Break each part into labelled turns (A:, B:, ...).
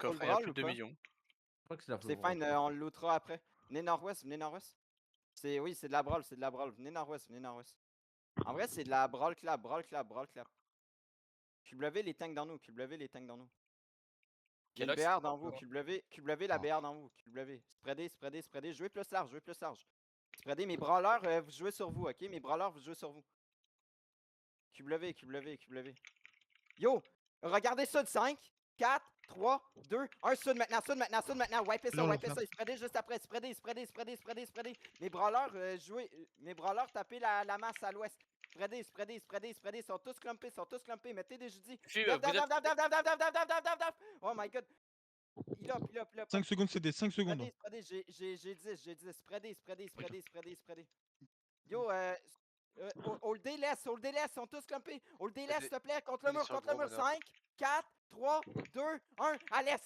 A: coffre, il y a
B: brawl
A: plus
B: ou
A: de 2
B: pas?
A: millions.
C: Je crois que c'est la
B: C'est
C: flow.
B: fine, on le lootera après. Venez nord-ouest, venez nord-ouest. Oui, c'est de la brawl, c'est de la brawl. Venez nord-ouest, venez nord-ouest. En vrai, c'est de la brawl clap, brawl clap, brawl clap. QW les tanks dans nous, QW les tanks dans nous. Il y a une
A: Kelox,
B: BR dans vous, QW la BR dans vous, QW. Spreadez, jouez plus large, jouez plus large. Spreadez, mes brawlers, vous jouez sur vous, ok? Mes brawlers, vous jouez sur vous. QW. Yo, regardez ça de 5, 4, 3, 2, 1, sud maintenant, wipez ça, spreadez juste après, spreadez. Mes brawlers, tapez la masse à l'ouest. Spreadez, ils sont tous clumpés, mettez des judis. Daf. Oh my god. Il up.
D: 5 secondes CD, 5 secondes.
B: Spreadez, j'ai 10, spreadez. Yo, hold des laisse, ils sont tous clumpés. Hold des laisse, s'il te plaît, contre le mur, 5, 4, 3, 2, 1. À l'est,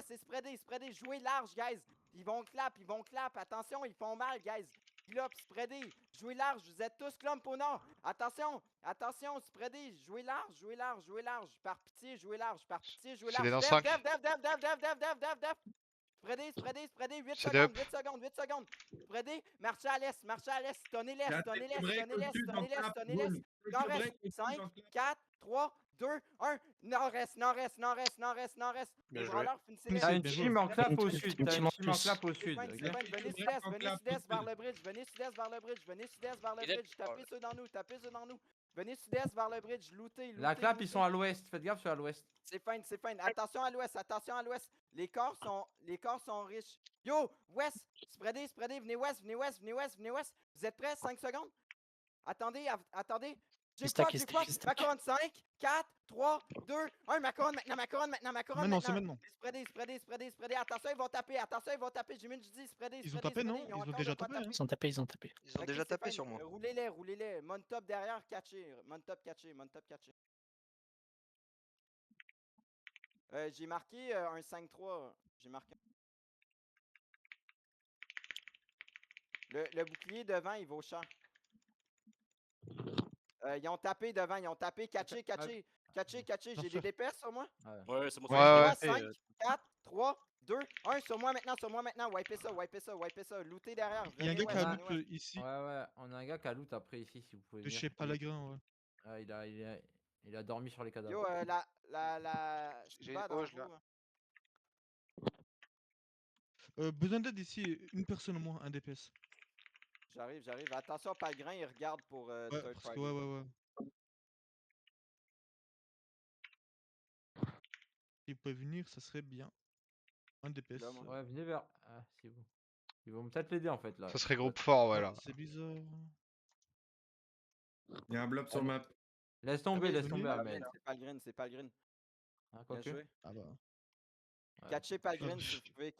B: c'est spreadé. Jouez large, guys. Ils vont clap. Attention, ils font mal, guys. Heal up, spreadé. Jouez large, vous êtes tous clump au nord. Attention, spreadé. Jouez large. Par pitié, jouez large.
E: C'est des dans 5.
B: Def. Spreadez, 8 secondes. Spreadez, marchez à l'est. Tonnez l'est. Nord-est, 5, 4, 3, 2, 1. Nord-est. Les brawlers, finissez les.
C: T'as une team en clap au sud.
B: Venez
C: ok?
B: sud-est vers le bridge. Tapez ceux dans nous. Venez sud-est vers le bridge. Lootez.
C: La clap, ils sont à l'ouest. Faites gaffe, c'est à l'ouest.
B: C'est fine. Attention à l'ouest. Les corps sont riches. Yo, west. Spreadez. Venez west. Vous êtes prêts? 5 secondes? Attendez. J'ai pas. Macaron 5, 4, 3, 2, 1. Macaron maintenant.
D: Maintenant, c'est maintenant.
B: Spreadez. Attention, ils vont taper. J'ai mis une dis. Spreadez.
D: Ils ont tapé, non? Ils ont déjà tapé.
F: Ils ont tapé.
G: Ils ont déjà tapé sur moi.
B: Roulez-les. Montop derrière, catché. J'ai marqué un 5-3. Le bouclier devant, il vaut cher. Ils ont tapé devant, catché. J'ai des DPS sur moi.
A: Ouais, c'est bon.
E: Ouais.
B: 5, 4, 3, 2, 1. Sur moi maintenant. Wipez ça. Lootez derrière.
D: Il y a un gars qui a
B: Venez,
D: loot ici.
C: Ouais, on a un gars qui a loot après ici, si vous pouvez
D: De
C: dire.
D: chez Palagrin, ouais.
C: Ah, il a dormi sur les cadavres.
B: Yo,
G: J'ai
B: pas
G: une
B: dans
G: hoche,
B: vous,
G: là.
D: Besoin d'aide ici, une personne au moins, un DPS.
B: J'arrive. Attention, Palgrin, il regarde pour
D: Ouais,
B: third
D: parce
B: party.
D: que ouais. S'ils pouvaient venir, ça serait bien. Un DPS.
B: Là, moi.
C: Ouais, venez vers. Ah, c'est bon. Ils vont peut-être l'aider en fait là.
E: Ça serait groupe fort, ouais, là.
D: C'est bizarre.
H: Il y a un blob sur map.
C: Laisse tomber,
D: venez.
C: Ahmed.
B: C'est Palgrin.
C: Ah,
B: Bien
C: quoique.
B: joué.
D: Ah bah.
C: Ouais.
B: Catchez Palgrin si vous pouvez.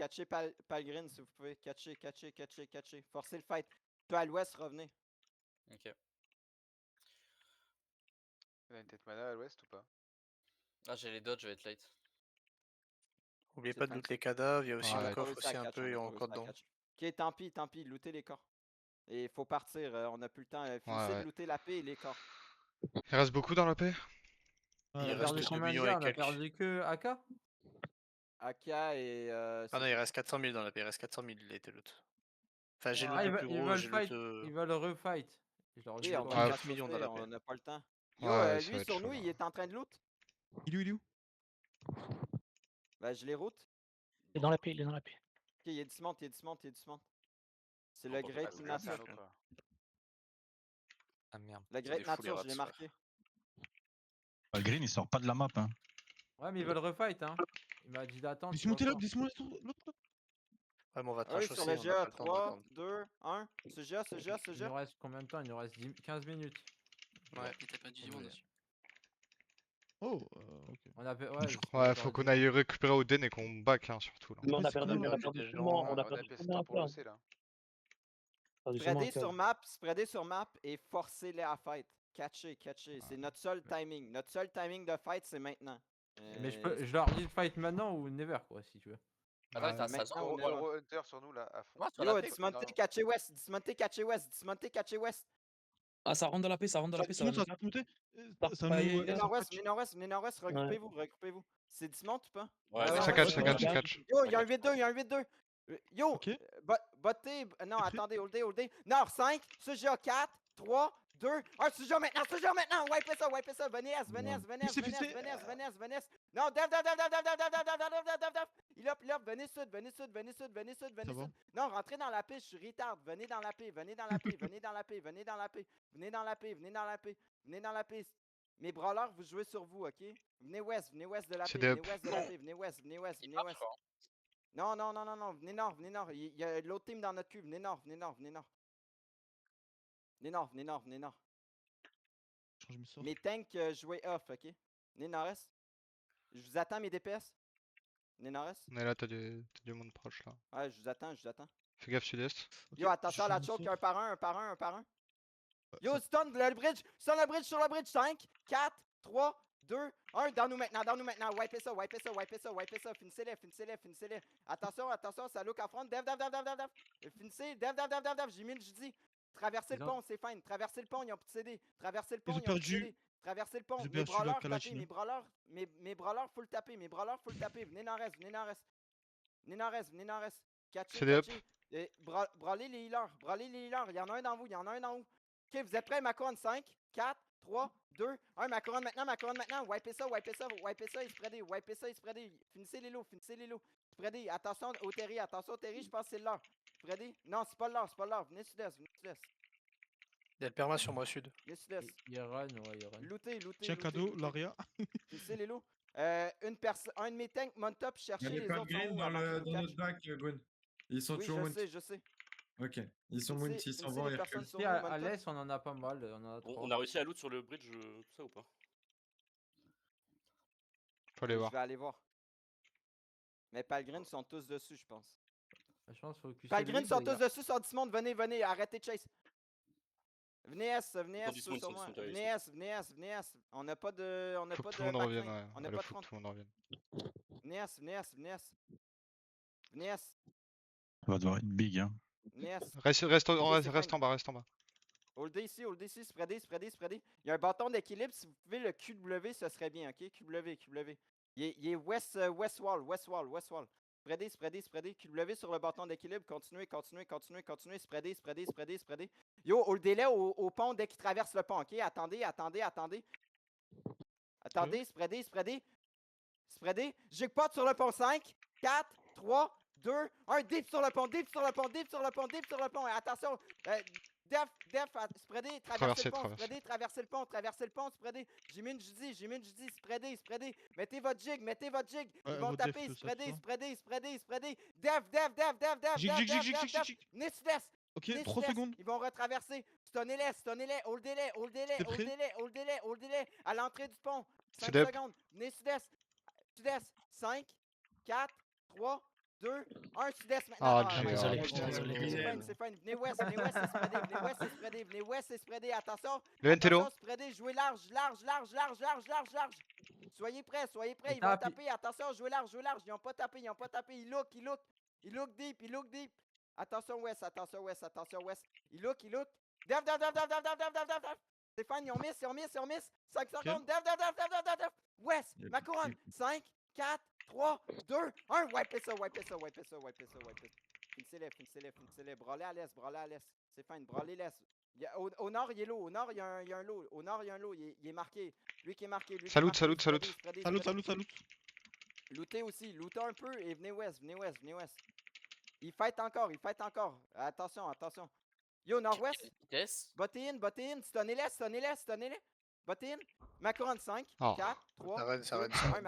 B: Palgrin si vous pouvez. Catchez. Forcez le fight. Toi à l'ouest, revenez.
A: Ok.
G: Il y a une tête mana à l'ouest ou pas?
A: Ah, j'ai les dodges, je vais être late. Oubliez
B: C'est
A: pas de
B: fine.
A: loot les cadavres, il y a aussi
E: Ah,
A: le
E: ouais.
A: coffre aussi un peu, il y a encore dedans.
B: Ok, tant pis, lootez les corps. Et il faut partir, on a plus le temps. Finissez
E: Ouais.
B: de looter la paix et les corps.
E: Il reste beaucoup dans la paix?
C: On
A: Il
C: a
A: reste
C: perdu
A: 2
C: combien de
A: millions
C: gars?
A: et
C: On a
A: quelques.
C: perdu que AK?
B: AK et.
A: Ah non, il reste 400 000 dans la paix, il reste 400 000 les loot. Enfin, j'ai le
C: Ah,
A: loot le plus gros, j'ai le
C: fight.
A: loot.
C: Ils veulent refight. Je leur dis
B: Oui, on
C: pas.
B: va
E: Ouais.
A: 4 millions dans la paix.
B: on n'a pas le temps. Yo,
E: Ouais, ça va
B: lui
E: être
B: sur
E: chaud,
B: nous,
E: là.
B: il est en train de loot.
D: Il est où?
B: Ben, je les route.
F: Il est dans la paix.
B: Ok, il y a du cement. C'est le Great
G: C'est
B: Nature.
G: un quoi.
I: Ah merde.
B: Le
A: des
B: Great
A: fous, les
B: Nature,
A: rats,
B: je l'ai
A: frère.
B: marqué.
I: Green, il sort pas de la map, hein.
C: Ouais, mais ils veulent refight, hein. Il m'a dit d'attendre.
D: Descendez là, descendez l'autre.
A: Ouais, mais on va
B: Ah oui,
A: trash
B: sur
A: aussi,
B: le
A: on a
B: GA,
A: pas le temps
B: 3,
A: d'attendre.
B: 2, 1. Ce GA.
C: Il nous reste combien de temps? Il nous reste 15 minutes.
A: Ouais.
J: T'as pas 18 dessus.
D: Oh, ok.
C: On a fait.
E: Ouais, faut qu'on aille récupérer Oden et qu'on back, hein, surtout, là.
F: Mais on a
D: c'est
F: perdu
D: cool, là.
F: tellement, on a
G: On a
F: perdu
G: PC
F: tellement
G: pour
F: un
G: l'OC là.
B: Spreadez sur map et forcez-les à fight. Catchez. C'est notre seul timing. Notre seul timing de fight, c'est maintenant.
C: Mais je leur dis de fight maintenant ou never, quoi, si tu veux.
A: Attends, ça
B: maintenant, on
G: Euro Hunter sur nous là à fond.
A: Ouais, sur la
B: Yo,
A: paix,
B: dismontez, catchez west.
F: Ah, ça rentre dans la paix, ça rentre dans la paix, ça
D: Tout le
F: va
D: monde,
F: nous
D: ça
F: faire.
D: a monté.
F: Par-
D: Ça
F: par-
D: nous.
F: y a-
B: Venez
F: y a-
B: nord-ouest, venez nord-ouest, venez nord-ouest, regroupez-vous, regroupez-vous. C'est dismount ou pas?
A: Ouais,
B: Ouais,
E: Ça
B: ouais,
E: catch,
B: ouais,
E: ça
B: ouais,
E: catch,
B: ouais.
E: ça catch.
B: Yo, il y a un 8-2, il y a un 8-2. Yo,
D: Ok.
B: bottez. Non,
D: T'es prêt?
B: attendez, hold day. Nord 5, Suja 4, 3, 2, 1, Suja maintenant, wipe ça, wipe ça. Venez, venez, venez,
D: Fixé,
B: venez,
D: fixé.
B: venez, venez, venez. Non, dev. Il up, venez sud, venez sud, venez sud, venez sud, venez
D: Ça va.
B: sud. Non, rentrez dans la paix, je suis retard. Venez dans la paix, venez dans la paix, venez dans la paix, venez dans la paix, venez dans la paix, venez dans la paix, venez dans la paix. Mes brawlers, vous jouez sur vous, ok? Venez ouest de la paix,
E: C'est
B: venez
E: des
B: ouest de la paix, venez ouest, venez ouest, venez ouest. Non, venez nord, venez nord. Il y a l'autre team dans notre cube, venez nord, venez nord, venez nord. Venez nord, venez nord, venez nord.
D: Change mes sorts.
B: Mes tanks, jouez off, ok? Venez nord-est. Je vous attends, mes DPS. Venez nord-est.
E: On est là, t'as du monde proche là.
B: Ouais, je vous attends, je vous attends.
E: Fais gaffe sud-est.
D: Ok,
B: Yo, attention à
D: je
B: la
D: change mes
B: choke,
D: sorts.
B: un par un, un par un, un par un.
D: Ouais,
B: Yo,
D: ça-
B: stun le bridge sur le bridge. 5, 4, 3, 2, 1. Dans nous maintenant. Wipe ça. Finissez-les. Attention, ça look à front. Dev. Finissez, dev. J'ai mis le jeudi. Traversez le
C: Ils ont-
B: pont, c'est fine. Traversez le pont, ils ont plus de CD. Traversez le pont,
D: Ils ont
B: ils ont plus de
D: perdu-
B: CD. Traversez le pont.
D: ils ont
B: Mes
D: perdu la
B: brawlers,
D: Kalash,
B: tapez.
D: hein.
B: Mes brawlers, full taper. Venez nord-est. Venez nord-est.
E: C'est des up.
B: Brawlez les healers. Il y en a un dans vous. Ok, vous êtes prêts, ma couronne? 5, 4, 3, 2, 1. Ma couronne maintenant. Wipe ça, il se spreadez. Finissez les lots. Spreadez. Attention au Terry, je pense que c'est l'heure. Spreadez. Non, c'est pas l'heure. Venez sud-est.
H: Il y a le perma sur moi sud.
B: Venez sud-est.
C: Il run, ouais, il run.
B: Lootez.
D: Tiens, cadeau, l'aria.
B: Finissez les lots. Un de mes tanks, monte up, cherchez les autres en haut avant qu'ils nous catchent.
J: bac, Gun. Ils sont
B: Oui,
J: toujours
B: je
J: Mount.
B: sais.
J: Ok. Ils sont
B: Finissez-
J: Mount, ils s'en
B: finissez
J: vont,
B: les
J: ils
B: personnes
J: reculent.
B: sur
C: Ici,
B: nous,
C: à
B: monte up.
C: l'est, on en a pas mal, on en a 3.
A: On a réussi à loot sur le bridge, tout ça ou pas?
E: Faut aller voir.
B: Je vais aller voir. Mais Palgrim sont tous dessus, je pense.
C: Je pense qu'il faut que
B: Palgrim sont tous dessus, sont 10 monde. Venez, arrêtez de chase. Venez S
A: Ils sont
B: sur moi.
A: derrière
B: Venez S. On n'a pas de.
E: Faut que tout le monde revienne, ouais.
B: On n'a
E: Allez,
B: pas de
E: faut
B: front.
E: que tout le monde revienne.
B: Venez S.
I: Ça va devoir être big, hein.
E: Reste
B: Ok,
E: en bas.
B: Hold ici, spreadez. Il y a un bâton d'équilibre. Si vous pouvez le QW, ce serait bien, ok? QW. Il est west wall. Spreadez. QW sur le bâton d'équilibre. Continuez. Spreadez. Yo, holdez-les au pont dès qu'il traverse le pont, ok? Attendez. Spreadez. Jackpot sur le pont. 5, 4, 3, 2, 1. Deep sur le pont. Et attention. Def, spreadez, traversez le pont, spreadez. J'ai mis une jeudi, spreadez. Mettez votre jig. Ils vont
D: votre
B: taper,
D: def, tout ça.
B: spreadez. Def.
D: Jig.
B: Venez sud-est.
D: Ok,
B: Venez
D: 3
B: sud-est.
D: secondes.
B: Ils vont retraverser. Stunnez-les, holdez-les.
D: T'es prêt?
B: Holdez-les. À l'entrée du pont. 5
E: C'est dep.
B: secondes. Venez sud-est. 5, 4, 3, 2, 1, sud-est maintenant.
E: Ah,
B: Ah,
E: désolé,
B: ouais,
E: putain,
B: ouais,
H: désolé.
B: ouais, c'est fine. Venez ouest, c'est spreadé. Attention.
E: Le Ntello.
B: Attention, spreadé, jouez large. Soyez prêts, ils vont
C: tape,
B: taper. Attention, jouez large. Ils n'ont pas tapé. Ils look deep. Attention ouest. Ils look. Dev. C'est fine, ils ont miss. 5 secondes. Dev. West,
J: Il y a
B: ma
J: plus de
B: couronne. 5, 4, 3, 2, 1. Wipe ça. Finissez-les. Brûlez à l'est. C'est fine, brûlez l'est. Au nord, il est low. Au nord, il y a un lot. Il est marqué. Lui qui est marqué.
E: Salut.
D: Salut.
B: Lootez aussi. Lootez un peu et venez ouest. Il fight encore. Attention. Yo, nord-ouest.
A: Yes.
B: Bottez in. Stunnez-les. Bottez in. Ma couronne 5,
E: Oh.
B: 4, 3,
H: Ça
B: 2,
H: raide.
B: 1.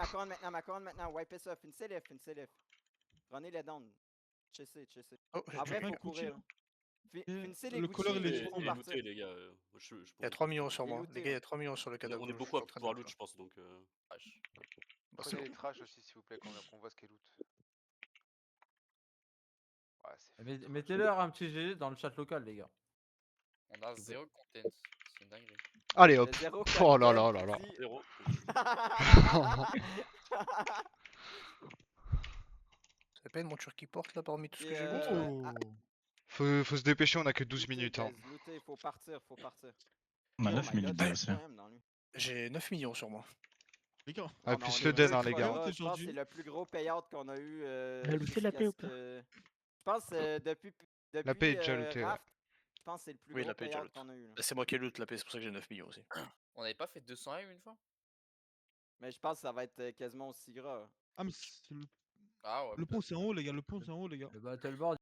B: Ma couronne maintenant. Wipe ça. Finissez-les. Prenez les down. Chessez.
H: Oh,
B: Après,
D: pas
B: faut
D: un
B: courir. Finissez les
D: le
B: Gucci
D: color, il est
B: et
D: trop
B: faut
A: Et
B: partir.
A: looter, les gars.
H: Il y a 3 millions sur
B: Et
H: moi.
B: looter,
H: Les gars, il y a 3 millions sur le cadavre.
A: On est beaucoup à pouvoir loot, je pense, donc. Wesh.
H: Bah, c'est
G: Prenez
H: bon.
G: les trash aussi, s'il vous plaît, qu'on voit ce qu'est loot. Ouais, c'est
C: Mettez-leur un petit GG dans le chat local, les gars.
A: On a 0 content. C'est une dinguerie.
E: Allez hop.
B: Le zéro
E: Oh là
B: content
E: là là là.
B: qui dit-
A: 0.
H: Ça fait pas une monture qui porte là parmi tout ce que
B: Et,
H: j'ai loot.
D: Oh.
E: Faut se dépêcher, on a que 12 minutes. Hein.
B: Looter, faut partir.
I: On a
B: Oh
I: 9
B: my
I: millions
B: God,
I: de
B: c'est
I: DLC.
B: quand même dans lui.
H: J'ai 9 millions sur moi.
D: Les gars,
E: Ah,
B: mais
E: plus
B: on
E: le
B: est
E: den, hein,
B: ultra
E: les gars.
B: gras. Je
D: Aujourd'hui.
B: pense que c'est le plus gros payout qu'on a eu.
F: Elle a looté la paix ou pas?
B: Je pense depuis
E: La paix est déjà lootée, ouais.
B: Raft, je pense que c'est le plus
H: Oui,
B: gros
H: la paix est déjà
B: payout
H: loot.
B: qu'on a eu. Là.
H: Bah, c'est moi qui ai loot la paix, c'est pour ça que j'ai 9 millions aussi.
A: On avait pas fait 200 M une fois?
B: Mais je pense que ça va être quasiment aussi gras.
D: Ah, mais c'est le
A: Ah ouais.
D: pont, c'est en haut, les gars. Le pont, c'est en haut, les gars.
C: Le battleboard,